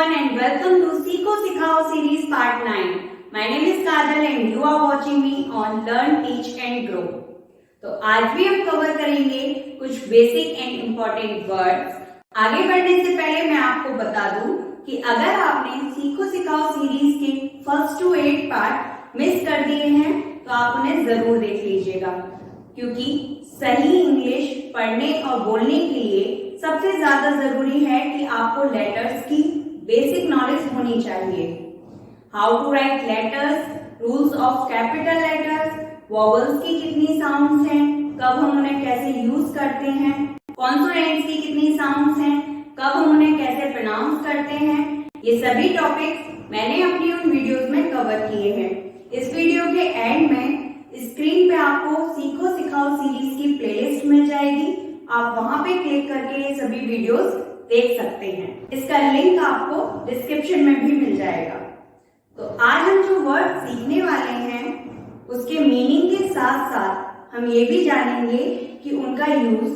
everyone and welcome to सीखो सिखाओ series part 9. My name is Kajal and you are watching me on Learn, Teach and Grow. तो आज भी हम cover करेंगे कुछ बेसिक एंड इम्पोर्टेंट वर्ड्स। आगे बढ़ने से पहले मैं आपको बता दूं कि अगर आपने सीखो सिखाओ सीरीज के फर्स्ट टू 8 पार्ट मिस कर दिए हैं तो आप उन्हें जरूर देख लीजिएगा, क्योंकि सही इंग्लिश पढ़ने और बोलने के लिए सबसे ज्यादा जरूरी है कि आपको लेटर्स की बेसिक नॉलेज होनी चाहिए। How to write letters, rules of capital letters, vowels की कितनी साउंड्स हैं, कब हम उन्हें कैसे यूज करते हैं, कॉन्सोनेंट्स की कितनी साउंड्स हैं, कब हम उन्हें कैसे प्रोनाउंस करते हैं, ये सभी टॉपिक्स मैंने अपनी उन वीडियोस में कवर किए हैं। इस वीडियो के एंड में स्क्रीन पे आपको सीखो सिखाओ सीरीज की प्लेलिस्ट मिल जाएगी, आप वहां पे क्लिक करके ये सभी वीडियोस देख सकते हैं। इसका लिंक आपको डिस्क्रिप्शन में भी मिल जाएगा। तो आज हम जो वर्ड सीखने वाले हैं उसके मीनिंग के साथ साथ हम ये भी जानेंगे कि उनका यूज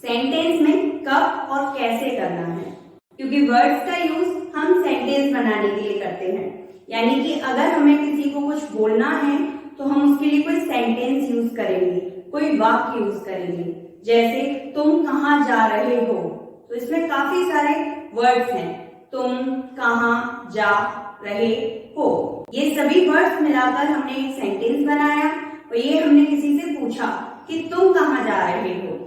सेंटेंस में कब और कैसे करना है, क्योंकि वर्ड्स का यूज हम सेंटेंस बनाने के लिए करते हैं। यानी कि अगर हमें किसी को कुछ बोलना है तो हम उसके लिए कोई सेंटेंस यूज करेंगे, कोई वाक्य यूज करेंगे। जैसे तुम कहाँ जा रहे हो, तो इसमें काफी सारे वर्ड्स हैं। तुम कहाँ जा रहे हो, ये सभी वर्ड्स मिलाकर हमने एक सेंटेंस बनाया और ये हमने किसी से पूछा कि तुम कहाँ जा रहे हो।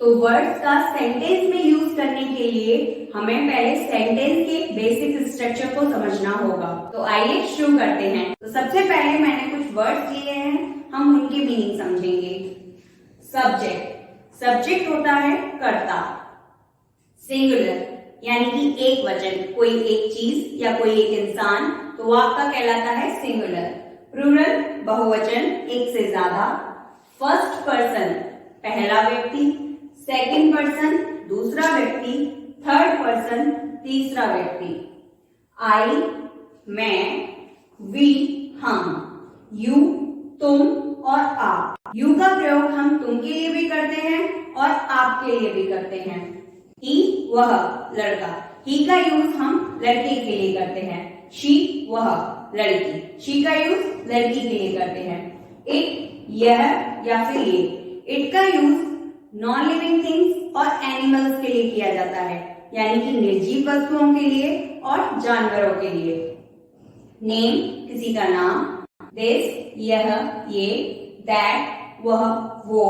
तो वर्ड्स का सेंटेंस में यूज करने के लिए हमें पहले सेंटेंस के बेसिक स्ट्रक्चर को समझना होगा। तो आइए शुरू करते हैं। तो सबसे पहले मैंने कुछ वर्ड्स लिए हैं, हम उनके मीनिंग समझेंगे। सब्जेक्ट, सब्जेक्ट होता है कर्ता। सिंगुलर यानी कि एक वचन, कोई एक चीज या कोई एक इंसान, तो वो आपका कहलाता है सिंगुलर। प्लूरल बहुवचन, एक से ज्यादा। फर्स्ट पर्सन पहला व्यक्ति, सेकंड पर्सन दूसरा व्यक्ति, थर्ड पर्सन तीसरा व्यक्ति। आई मैं, वी हम, यू तुम और आप। यू का प्रयोग हम तुम के लिए भी करते हैं और आप के लिए भी करते हैं। ही वह लड़का, ही का यूज हम लड़के के लिए करते हैं। शी वह लड़की, शी का यूज लड़की के लिए करते हैं। इट यह या फिर ये, इट का यूज नॉन लिविंग थिंग्स और एनिमल्स के लिए किया जाता है, यानी कि निर्जीव वस्तुओं के लिए और जानवरों के लिए। नेम किसी का नाम, दिस यह ये, दैट वह वो,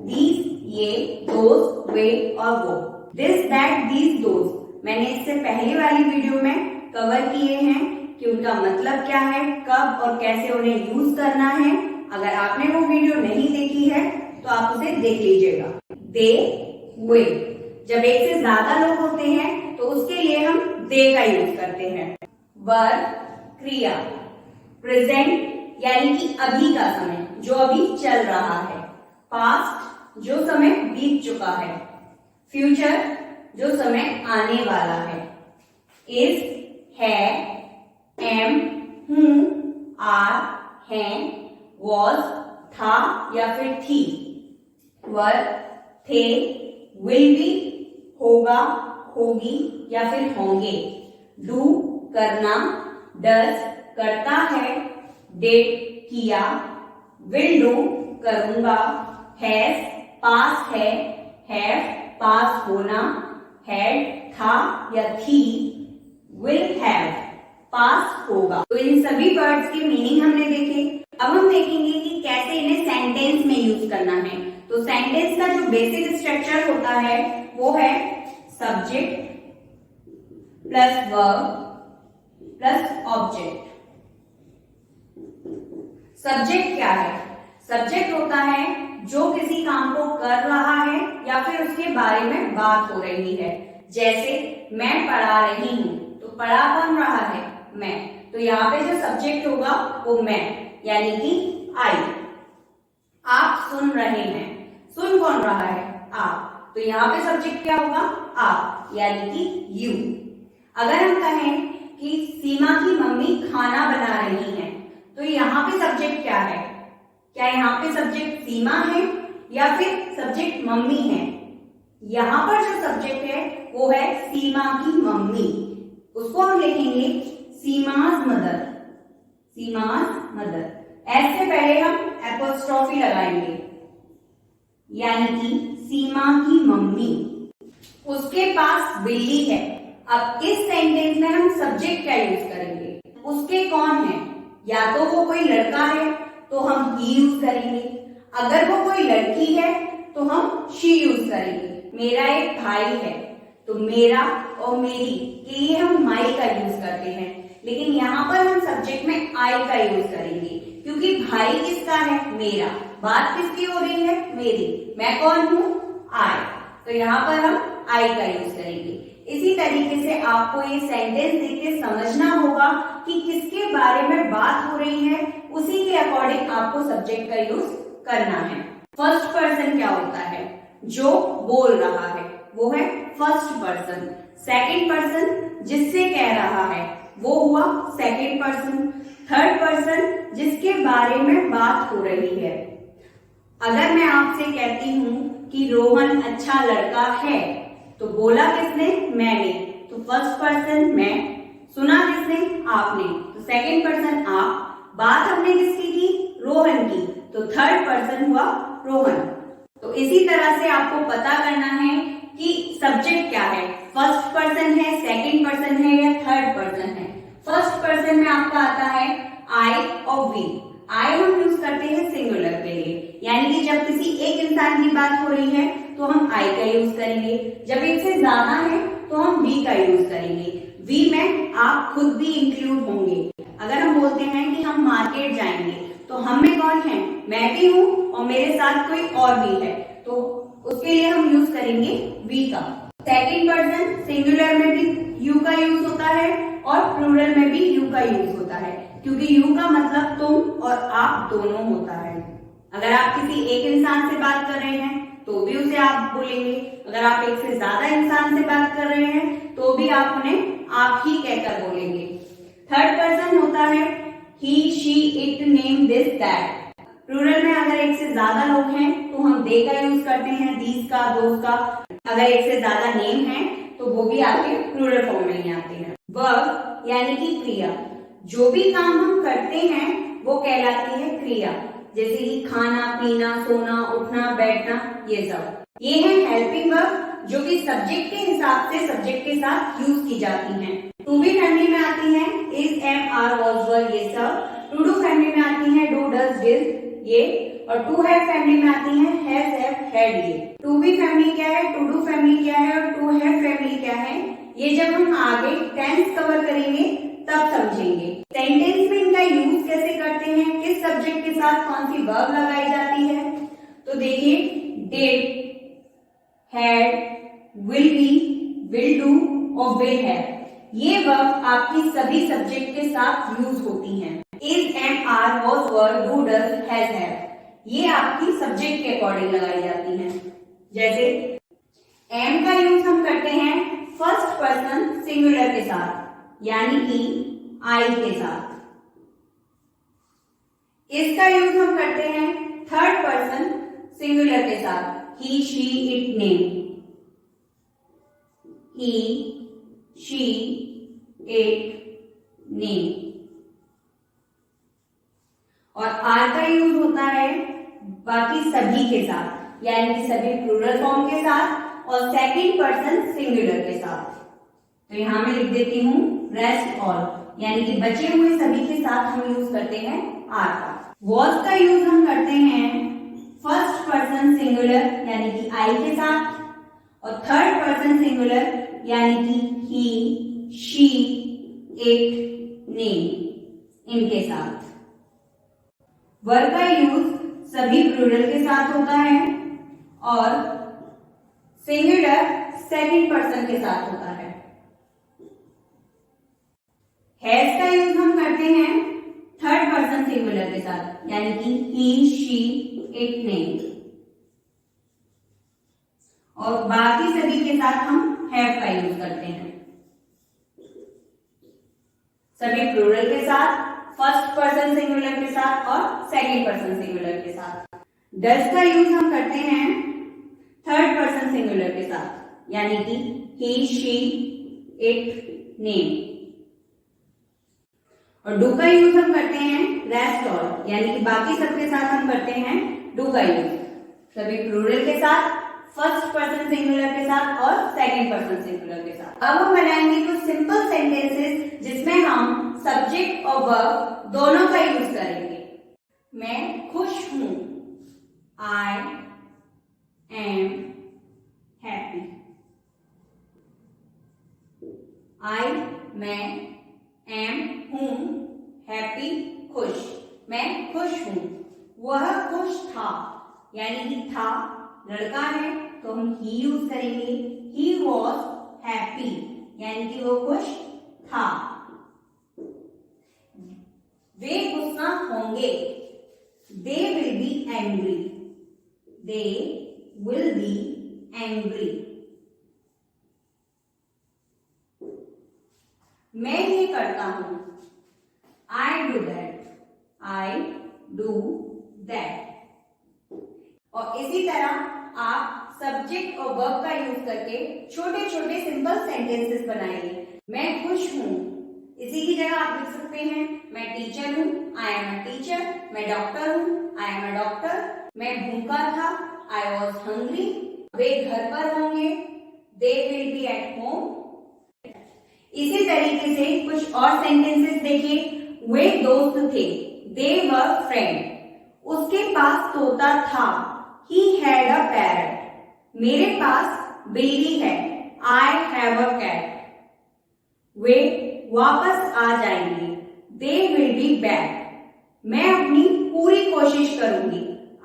दीज ये, दोज वे और वो। दिस दैट दीज दोज मैंने इससे पहली वाली वीडियो में कवर किए हैं कि उनका मतलब क्या है, कब और कैसे उन्हें यूज करना है। अगर आपने वो वीडियो नहीं देखी है तो आप उसे देख लीजिएगा। दे वे, जब एक से ज्यादा लोग होते हैं तो उसके लिए हम दे का यूज करते हैं। वर्ब क्रिया, प्रेजेंट यानी कि अभी का समय, जो अभी चल रहा है। पास्ट जो समय बीत चुका है। फ्यूचर जो समय आने वाला है। इज है, एम हूं, आर हैं, वॉज था या फिर थी। वर थे, विल बी होगा होगी या फिर होंगे। डू करना, डज करता है, डिड किया, विल डू करूंगा, हैज पास है, हैव पास होना, हैड था या थी, विल हैव पास होगा। तो इन सभी वर्ड्स के मीनिंग हमने देखे। अब हम देखेंगे कि कैसे इन्हें सेंटेंस में यूज करना है। तो सेंटेंस का जो बेसिक स्ट्रक्चर होता है वो है subject plus verb plus object. Subject क्या है? सब्जेक्ट होता है जो किसी काम को कर रहा है या फिर उसके बारे में बात हो रही है। जैसे मैं पढ़ा रही हूं, तो पढ़ा कौन रहा है? मैं। तो यहाँ पे जो सब्जेक्ट होगा वो मैं यानी कि आई। आप सुन रहे हैं, सुन कौन रहा है? आप। तो यहाँ पे सब्जेक्ट क्या होगा? आप यानी कि यू। अगर हम कहें कि सीमा की मम्मी खाना बना रही है, तो यहाँ पे सब्जेक्ट क्या है? क्या यहाँ पे सब्जेक्ट सीमा है या फिर सब्जेक्ट मम्मी है? यहाँ पर जो सब्जेक्ट है वो है सीमा की मम्मी। उसको हम लिखेंगे Seema's mother, Seema's mother. S से पहले हम एपोस्ट्रोफी लगाएंगे, यानी कि सीमा की मम्मी। उसके पास बिल्ली है। अब इस सेंटेंस में हम सब्जेक्ट क्या यूज करेंगे? उसके कौन है? या तो वो कोई लड़का है तो हम ही यूज करेंगे, अगर वो कोई लड़की है तो हम शी यूज करेंगे। मेरा एक भाई है तो मेरा और मेरी के लिए हम माई का यूज करते हैं, लेकिन यहाँ पर हम सब्जेक्ट में आई का यूज करेंगे, क्योंकि भाई किसका है? मेरा। बात किसकी हो रही है? मेरी। मैं कौन हूं? आई। तो यहाँ पर हम आई का यूज करेंगे। इसी तरीके से आपको ये सेंटेंस देख के समझना होगा कि किसके बारे में बात हो रही है, उसी के अकॉर्डिंग आपको सब्जेक्ट का यूज करना है। फर्स्ट पर्सन क्या होता है? जो बोल रहा है वो है फर्स्ट पर्सन। सेकंड पर्सन जिससे कह रहा है वो हुआ सेकंड पर्सन। थर्ड पर्सन जिसके बारे में बात हो रही है। अगर मैं आपसे कहती हूं कि रोहन अच्छा लड़का है तो बोला किसने? मैंने। तो फर्स्ट पर्सन मैं, सुना किसने? आपने। तो सेकंड पर्सन आप, बात हमने किसकी की? रोहन की। तो थर्ड पर्सन हुआ रोहन। तो इसी तरह से आपको पता करना है कि सब्जेक्ट क्या है, फर्स्ट पर्सन है, सेकंड पर्सन है या थर्ड पर्सन है। फर्स्ट पर्सन में आपका आता है आई और वी। आई हम यूज करते हैं सिंगुलर के लिए, यानी कि जब किसी एक इंसान की बात हो रही है तो हम आई का यूज करेंगे, जब एक से ज्यादा है तो हम वी का यूज करेंगे। वी में आप खुद भी इंक्लूड होंगे। अगर हम बोलते हैं कि हम मार्केट जाएंगे तो हम में कौन है? मैं भी हूं और मेरे साथ कोई और भी है, तो उसके लिए हम यूज करेंगे वी का। सेकंड पर्सन सिंगुलर में भी यू का यूज होता है और प्लूरल में भी यू का यूज होता है, क्योंकि यू का मतलब तुम और आप दोनों होता है। अगर आप किसी एक इंसान से बात कर रहे हैं तो भी उसे आप बोलेंगे, अगर आप एक से ज्यादा इंसान से बात कर रहे हैं तो भी आप उन्हें आप ही कहकर बोलेंगे। थर्ड पर्सन होता है he, she, it, name, this, that. Plural में अगर एक से ज्यादा लोग हैं तो हम दे का यूज करते हैं, दीज का, दोज का। अगर एक से ज्यादा नेम है तो वो भी आपके प्लूरल फॉर्म में ही आते हैं। वर्ब यानी कि क्रिया, जो भी काम हम करते हैं वो कहलाती है क्रिया, जैसे कि खाना, पीना, सोना, उठना, बैठना, ये सब। ये है हेल्पिंग वर्ब जो कि सब्जेक्ट के हिसाब से सब्जेक्ट के साथ यूज की जाती हैं। टू बी फैमिली में आती है इज, एम, आर, वॉज, वर, ये सब। टू डू फैमिली में आती है डू, डज, डिड, ये। और टू हैव फैमिली में आती है हैज, हैव, हैड, ये। टू बी फैमिली क्या है, टू डू फैमिली क्या है और टू हैव फैमिली क्या है, ये जब हम आगे टेंस कवर करेंगे तब समझेंगे। सेंटेंस में इनका यूज कैसे करते हैं, किस सब्जेक्ट के साथ कौन सी वर्ब लगाई जाती है, तो देखिए did, had, will be, will do और विल हैव, ये वर्ब आपकी सभी सब्जेक्ट के साथ यूज होती हैं। Is, am, are, was, were, do, does, has, have, ये आपकी सब्जेक्ट के अकॉर्डिंग लगाई जाती हैं। जैसे एम का यूज हम करते हैं फर्स्ट पर्सन सिंगुलर के साथ, यानी कि आई के साथ। इसका यूज हम करते हैं थर्ड पर्सन सिंगुलर के साथ, he, she, it, name. He, she, it, name. और आर का यूज होता है बाकी सभी के साथ, यानी कि सभी प्लूरल फॉर्म के साथ और सेकंड पर्सन सिंगुलर के साथ। तो यहां मैं लिख देती हूं रेस्ट ऑल, यानी कि बचे हुए सभी के साथ हम यूज करते हैं आर का। वॉज का यूज हम करते हैं फर्स्ट पर्सन सिंगुलर यानी कि आई के साथ और थर्ड पर्सन सिंगुलर यानी कि ही, शी, इट, नेम, इनके साथ। वर का यूज सभी प्लूरल के साथ होता है और सिंगुलर सेकंड पर्सन के साथ होता है। हैज का यूज हम करते हैं थर्ड पर्सन सिंगुलर के साथ, यानी कि ही, शी, इट, नेम। और बाकी सभी के साथ हम हैव का यूज करते हैं, सभी प्लूरल के साथ, फर्स्ट पर्सन सिंगुलर के साथ और सेकंड पर्सन सिंगुलर के साथ। डज का यूज हम करते हैं थर्ड पर्सन सिंगुलर के साथ, यानी कि ही, शी, इट, नेम। और डू का यूज हम करते हैं रेस्ट ऑल, यानी कि बाकी सबके साथ हम करते हैं डू का यूज। सभी प्लूरल के साथ, फर्स्ट पर्सन सिंगुलर के साथ और सेकंड पर्सन सिंगुलर के साथ। अब हम बनाएंगे कुछ सिंपल सेंटेंसेस जिसमें हम सब्जेक्ट और वर्ब दोनों का यूज करेंगे। मैं खुश हूं, आई एम हैप्पी। आई मैं, एम हूं, हैप्पी खुश। मैं खुश हूं। वह खुश था, यानी कि था लड़का है तो हम ही यूज करेंगे। ही वॉज हैप्पी, यानी कि वो खुश था। वे गुस्सा होंगे, they will be angry. They will be angry. मैं ये करता हूं, I do that. I do that. और इसी तरह आप सब्जेक्ट और वर्ब का यूज करके छोटे छोटे सिंपल सेंटेंसेस बनाइए। मैं खुश हूं, इसी की जगह आप लिख सकते हैं मैं टीचर हूं, आई एम अ टीचर। मैं डॉक्टर हूं, आई एम अ डॉक्टर। मैं भूखा था, आई वॉज हंग्री। वे घर पर होंगे, they will be at home. इसी तरीके से कुछ और सेंटेंसेस देखिए। वे दोस्त थे, दे वर फ्रेंड। उसके पास तोता था, ही हैड अ पैरट। मेरे पास बिल्ली है, आई हैव अ कैट। वे वापस आ जाएंगे, दे विल बी बैक। मैं अपनी पूरी कोशिश करूंगी,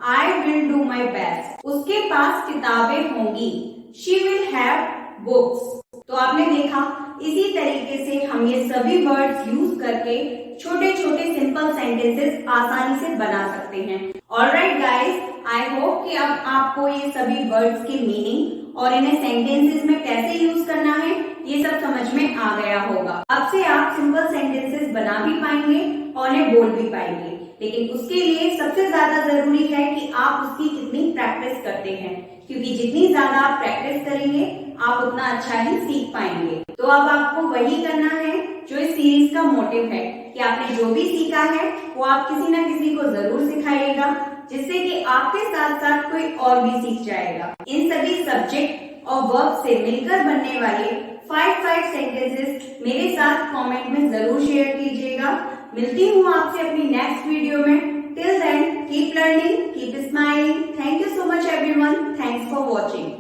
I will do my best. उसके पास किताबें होंगी, शी विल हैव बुक्स। तो आपने देखा, इसी तरीके से हम ये सभी वर्ड्स यूज करके छोटे छोटे सिंपल सेंटेंसेस आसानी से बना सकते हैं। ऑलराइट गाइस, आई होप कि अब आपको ये सभी वर्ड्स की मीनिंग और इन्हें सेंटेंसेस में कैसे यूज करना है ये सब समझ में आ गया होगा। अब से आप सिंपल सेंटेंसेस बना भी पाएंगे और इन्हें बोल भी पाएंगे। लेकिन उसके लिए सबसे ज्यादा जरूरी है कि आप उसकी कितनी प्रैक्टिस करते हैं, क्योंकि जितनी ज्यादा आप प्रैक्टिस करेंगे आप उतना अच्छा ही सीख पाएंगे। तो अब आपको वही करना है जो इस सीरीज का मोटिव है कि आपने जो भी सीखा है वो आप किसी ना किसी को जरूर सिखाइएगा, जिससे कि आपके साथ साथ कोई और भी सीख जाएगा। इन सभी सब्जेक्ट और वर्ब से मिलकर बनने वाले 5 सेंटेंसेस मेरे साथ कमेंट में जरूर शेयर कीजिएगा। मिलती हूँ आपसे अपनी नेक्स्ट वीडियो में। Till then keep learning, keep smiling. Thank you so much everyone. Thanks for watching.